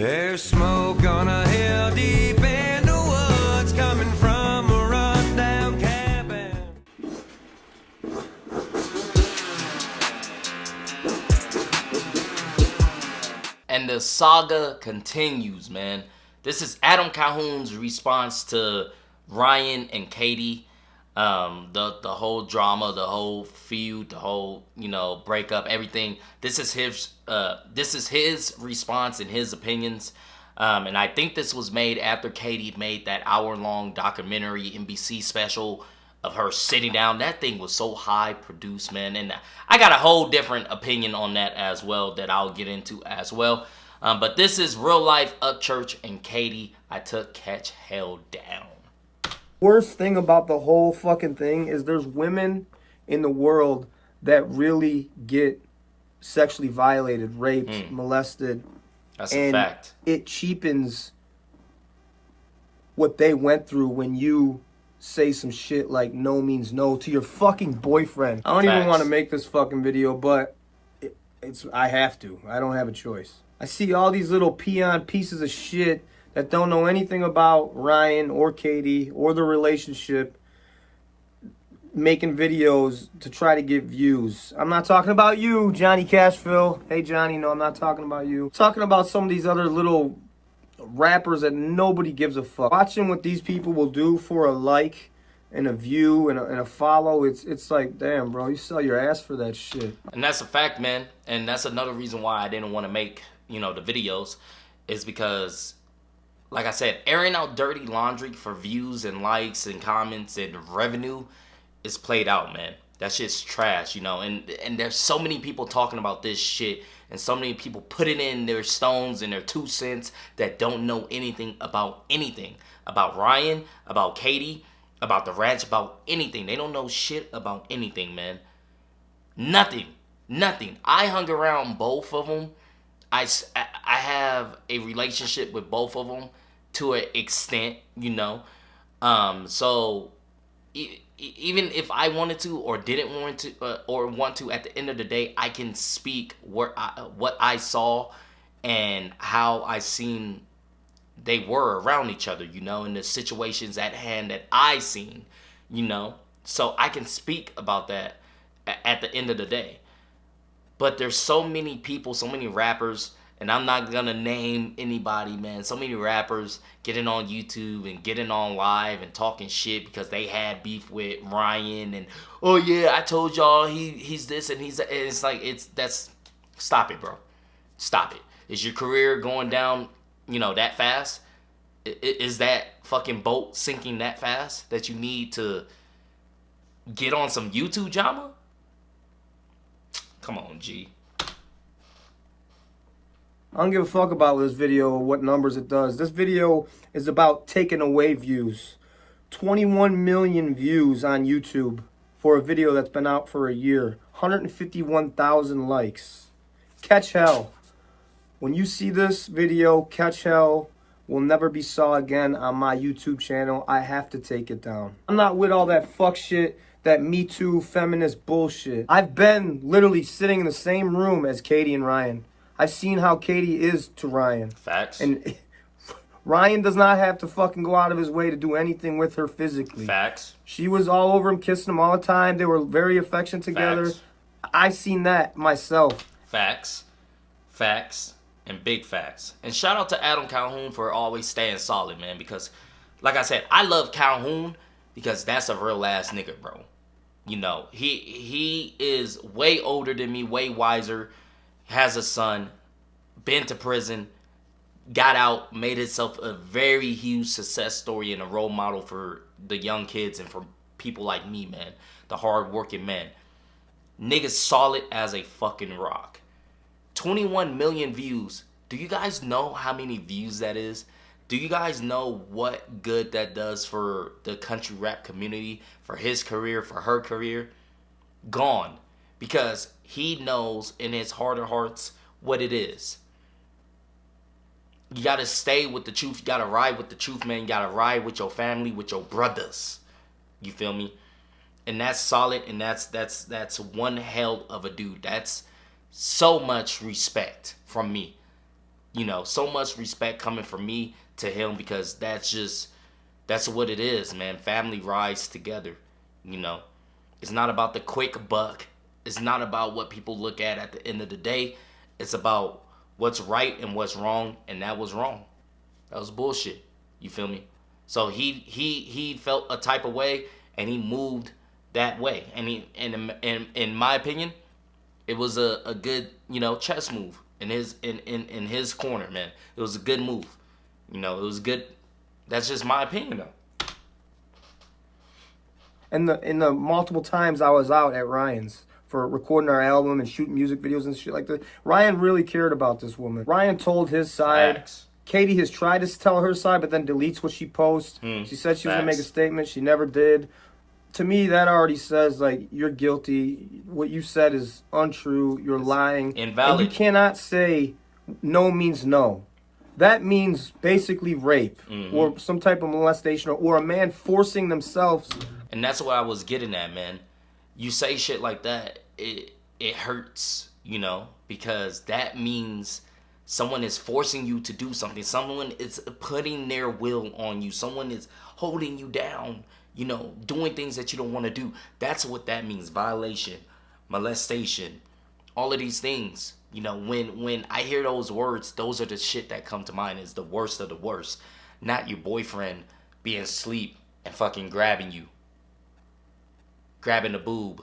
There's smoke on a hill deep in the woods coming from a rundown cabin. And the saga continues, man. This is Adam Calhoun's response to Ryan and Katie. The whole drama, the whole feud, the whole, breakup, everything. This is his response and his opinions. And I think this was made after Katie made that hour-long documentary NBC special of her sitting down. That thing was so high produced, man. And I got a whole different opinion on that as well that I'll get into as well. But this is real life Upchurch and Katie. I took Catch Hell Down. Worst thing about the whole fucking thing is there's women in the world that really get sexually violated, raped, molested. That's a fact. It cheapens what they went through when you say some shit like no means no to your fucking boyfriend. I don't even want to make this fucking video, but I have to. I don't have a choice. I see all these little peon pieces of shit that don't know anything about Ryan or Katie or the relationship making videos to try to get views. I'm not talking about you, Johnny Cashville. Hey, Johnny, no, I'm not talking about you. I'm talking about some of these other little rappers that nobody gives a fuck. Watching what these people will do for a like and a view and a follow, it's like, damn, bro, you sell your ass for that shit. And that's a fact, man. And that's another reason why I didn't want to make, the videos, is because, like I said, airing out dirty laundry for views and likes and comments and revenue is played out, man. That shit's trash, and there's so many people talking about this shit and so many people putting in their stones and their 2 cents that don't know anything. About Ryan, about Katie, about the ranch, about anything. They don't know shit about anything, man. Nothing. I hung around both of them. I have a relationship with both of them to an extent, so even if I wanted to or didn't want to, at the end of the day, I can speak what I saw and how I seen they were around each other, and the situations at hand that I seen, so I can speak about that at the end of the day. But there's so many people, so many rappers, and I'm not gonna name anybody, man. So many rappers getting on YouTube and getting on live and talking shit because they had beef with Ryan and, oh yeah, I told y'all he's this and he's that. And it's like, stop it, bro. Stop it. Is your career going down, that fast? Is that fucking boat sinking that fast that you need to get on some YouTube drama? Come on, G. I don't give a fuck about this video or what numbers it does. This video is about taking away views. 21 million views on YouTube for a video that's been out for a year. 151,000 likes. Catch hell. When you see this video, Catch Hell will never be saw again on my YouTube channel. I have to take it down. I'm not with all that fuck shit, that Me Too feminist bullshit. I've been literally sitting in the same room as Katie and Ryan. I've seen how Katie is to Ryan. Facts. And Ryan does not have to fucking go out of his way to do anything with her physically. Facts. She was all over him, kissing him all the time. They were very affectionate together. Facts. I seen that myself. Facts. And big facts. And shout out to Adam Calhoun for always staying solid, man. Because, like I said, I love Calhoun because that's a real ass nigga, bro. He is way older than me, way wiser, has a son, been to prison, got out, made himself a very huge success story and a role model for the young kids and for people like me, man. The hard-working men. Niggas solid as a fucking rock. 21 million views. Do you guys know how many views that is? Do you guys know what good that does for the country rap community, for his career, for her career? Gone. Because he knows in his heart of hearts what it is. You gotta stay with the truth. You gotta ride with the truth, man. You gotta ride with your family, with your brothers. You feel me? And that's solid, and that's one hell of a dude. That's so much respect from me. You know, so much respect coming from me to him, because that's what it is, man. Family rise together. You know, it's not about the quick buck. It's not about what people look at the end of the day. It's about what's right and what's wrong, and that was wrong. That was bullshit. You feel me? So he felt a type of way, and he moved that way. And in my opinion, it was a good, you know, chess move in his corner, man. It was a good move. You know, it was good. That's just my opinion, though. And in the multiple times I was out at Ryan's for recording our album and shooting music videos and shit like that, Ryan really cared about this woman. Ryan told his side. Facts. Katie has tried to tell her side, but then deletes what she posts. She said she was going to make a statement. She never did. To me, that already says, like, you're guilty. What you said is untrue. You're lying. Invalid. And you cannot say no means no. That means basically rape or some type of molestation or a man forcing themselves. And that's what I was getting at, man. You say shit like that, it hurts, you know, because that means someone is forcing you to do something. Someone is putting their will on you. Someone is holding you down, you know, doing things that you don't want to do. That's what that means. Violation, molestation, all of these things. You know, when I hear those words, those are the shit that come to mind. Is the worst of the worst. Not your boyfriend being asleep and fucking grabbing you. Grabbing the boob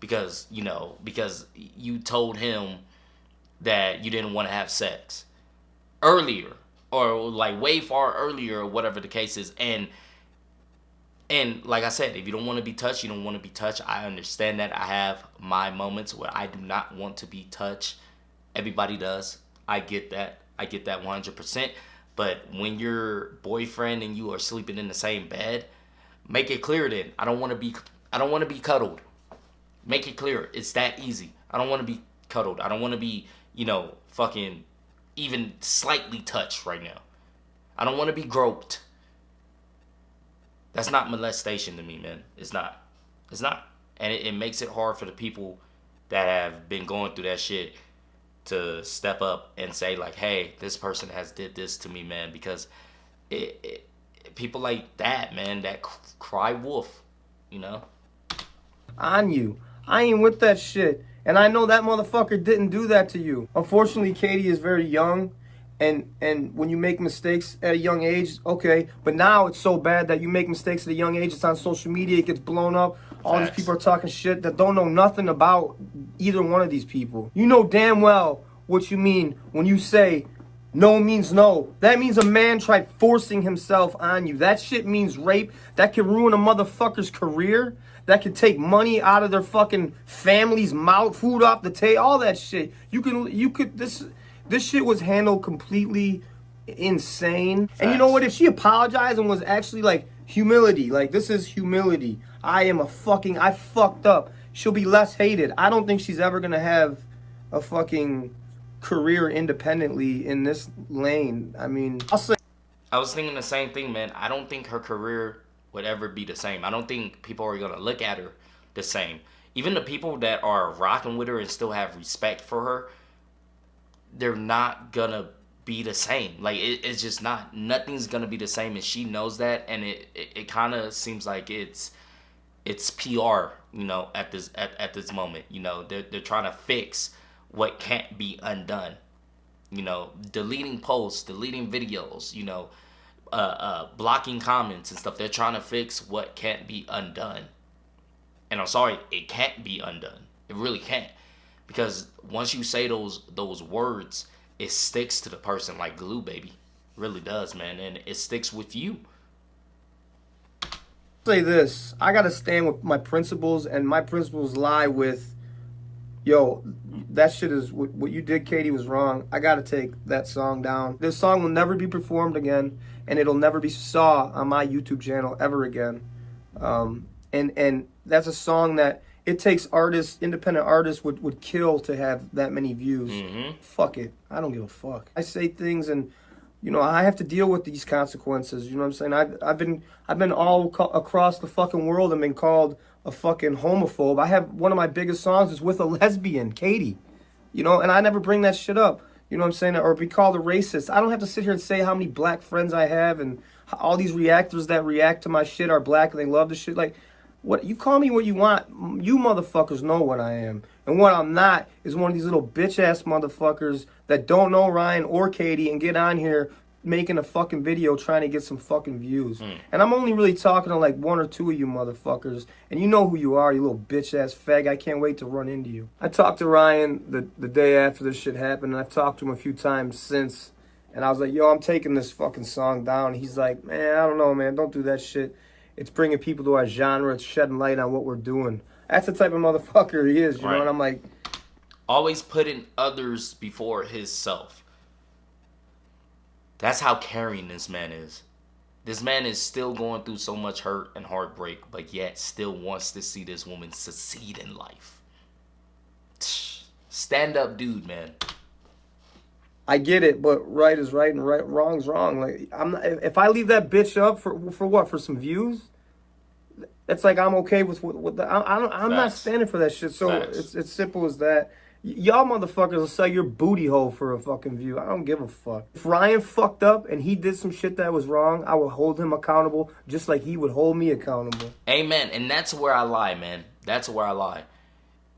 because you told him that you didn't want to have sex earlier, or like way far earlier, or whatever the case is. And like I said, if you don't want to be touched, you don't want to be touched. I understand that. I have my moments where I do not want to be touched. Everybody does. I get that. I get that 100%. But when your boyfriend and you are sleeping in the same bed, make it clear then. I don't want to be cuddled. Make it clear. It's that easy. I don't want to be cuddled. I don't want to be, you know, fucking even slightly touched right now. I don't want to be groped. That's not molestation to me, man. It's not. It's not. And it makes it hard for the people that have been going through that shit to step up and say, like, hey, this person has did this to me, man. Because people like that, man, that cry wolf, you know? On you. I ain't with that shit. And I know that motherfucker didn't do that to you. Unfortunately, Katie is very young. And when you make mistakes at a young age, okay. But now it's so bad that you make mistakes at a young age. It's on social media. It gets blown up. All these people are talking shit that don't know nothing about either one of these people. You know damn well what you mean when you say no means no. That means a man tried forcing himself on you. That shit means rape. That can ruin a motherfucker's career. That could take money out of their fucking family's mouth, food off the table, all that shit. This shit was handled completely insane. Facts. And you know what? If she apologized and was actually like humility, like this is humility. I fucked up. She'll be less hated. I don't think she's ever gonna have a fucking career independently in this lane. I mean, I was thinking the same thing, man. I don't think her career would ever be the same. I don't think people are gonna look at her the same. Even the people that are rocking with her and still have respect for her, they're not gonna be the same. Like it's just not. Nothing's gonna be the same, and she knows that. And it kind of seems like it's PR, you know, at this moment. You know, they're trying to fix what can't be undone. You know, deleting posts, deleting videos. You know, blocking comments and stuff. They're trying to fix what can't be undone. And I'm sorry, it can't be undone. It really can't. Because once you say those words, it sticks to the person like glue, baby. It really does, man. And it sticks with you. Say this. I got to stand with my principles, and my principles lie with, yo, that shit is, what you did, Katie, was wrong. I got to take that song down. This song will never be performed again, and it'll never be saw on my YouTube channel ever again. And that's a song that it takes artists, independent artists would kill to have that many views. Mm-hmm. Fuck it. I don't give a fuck. I say things and, you know, I have to deal with these consequences. You know what I'm saying? I've been all across the fucking world and been called a fucking homophobe. I have one of my biggest songs is with a lesbian, Katie. You know, and I never bring that shit up. You know what I'm saying? Or be called a racist. I don't have to sit here and say how many black friends I have and all these reactors that react to my shit are black and they love the shit. Like, what, you call me what you want. You motherfuckers know what I am. And what I'm not is one of these little bitch ass motherfuckers that don't know Ryan or Katie and get on here making a fucking video trying to get some fucking views. And I'm only really talking to like one or two of you motherfuckers. And you know who you are, you little bitch ass fag. I can't wait to run into you. I talked to Ryan the day after this shit happened, and I've talked to him a few times since. And I was like, yo, I'm taking this fucking song down. He's like, man, I don't know, man. Don't do that shit. It's bringing people to our genre. It's shedding light on what we're doing. That's the type of motherfucker he is, you know? And I'm like... always putting others before his self. That's how caring this man is. This man is still going through so much hurt and heartbreak, but yet still wants to see this woman succeed in life. Stand up dude, man. I get it, but right is right and wrong's wrong. Like, I'm not, if I leave that bitch up for what? For some views? That's like I'm okay with what the, I'm not standing for that shit. So it's simple as that. Y'all motherfuckers will sell your booty hole for a fucking view. I don't give a fuck. If Ryan fucked up and he did some shit that was wrong, I will hold him accountable just like he would hold me accountable. Amen. And that's where I lie, man. That's where I lie.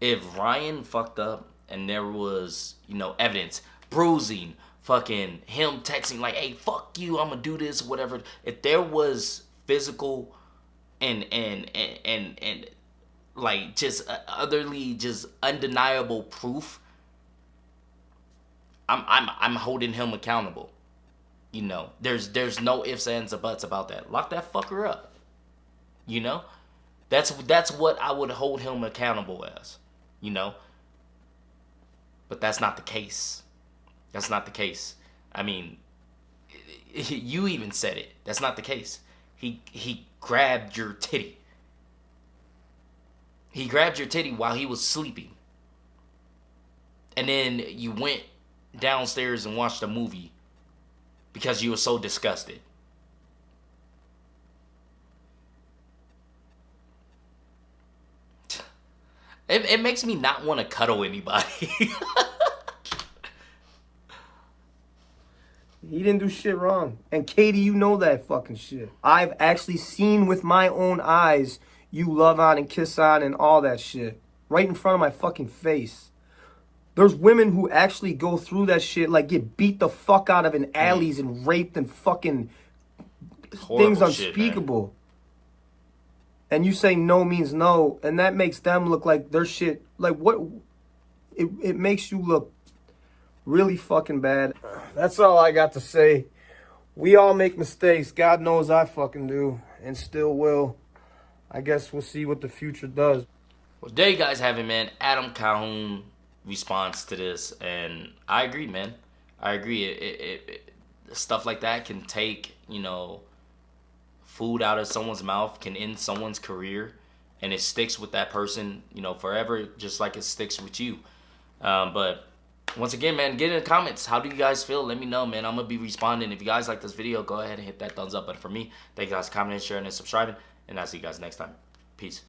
If Ryan fucked up and there was, you know, evidence, bruising, fucking him texting like, hey, fuck you, I'm gonna do this, whatever. If there was physical and like just otherly just undeniable proof, I'm holding him accountable. You know, there's no ifs, ands, or buts about that. Lock that fucker up. You know, that's what I would hold him accountable as. You know, but that's not the case. That's not the case. I mean, you even said it. That's not the case. He grabbed your titty. He grabbed your titty while he was sleeping. And then you went downstairs and watched a movie because you were so disgusted. It makes me not want to cuddle anybody. He didn't do shit wrong. And Katie, you know that fucking shit. I've actually seen with my own eyes you love on and kiss on and all that shit. Right in front of my fucking face. There's women who actually go through that shit, like get beat the fuck out of in alleys and raped and fucking things unspeakable. Shit, and you say no means no, and that makes them look like their shit, like what, it makes you look really fucking bad. That's all I got to say. We all make mistakes. God knows I fucking do, and still will. I guess we'll see what the future does. Well, there you guys have it, man. Adam Calhoun response to this, and I agree, man. I agree. It stuff like that can take, you know, food out of someone's mouth, can end someone's career, and it sticks with that person, you know, forever, just like it sticks with you. But once again, man, get in the comments. How do you guys feel? Let me know, man. I'm going to be responding. If you guys like this video, go ahead and hit that thumbs up button for me. Thank you guys for commenting, sharing, and subscribing. And I'll see you guys next time. Peace.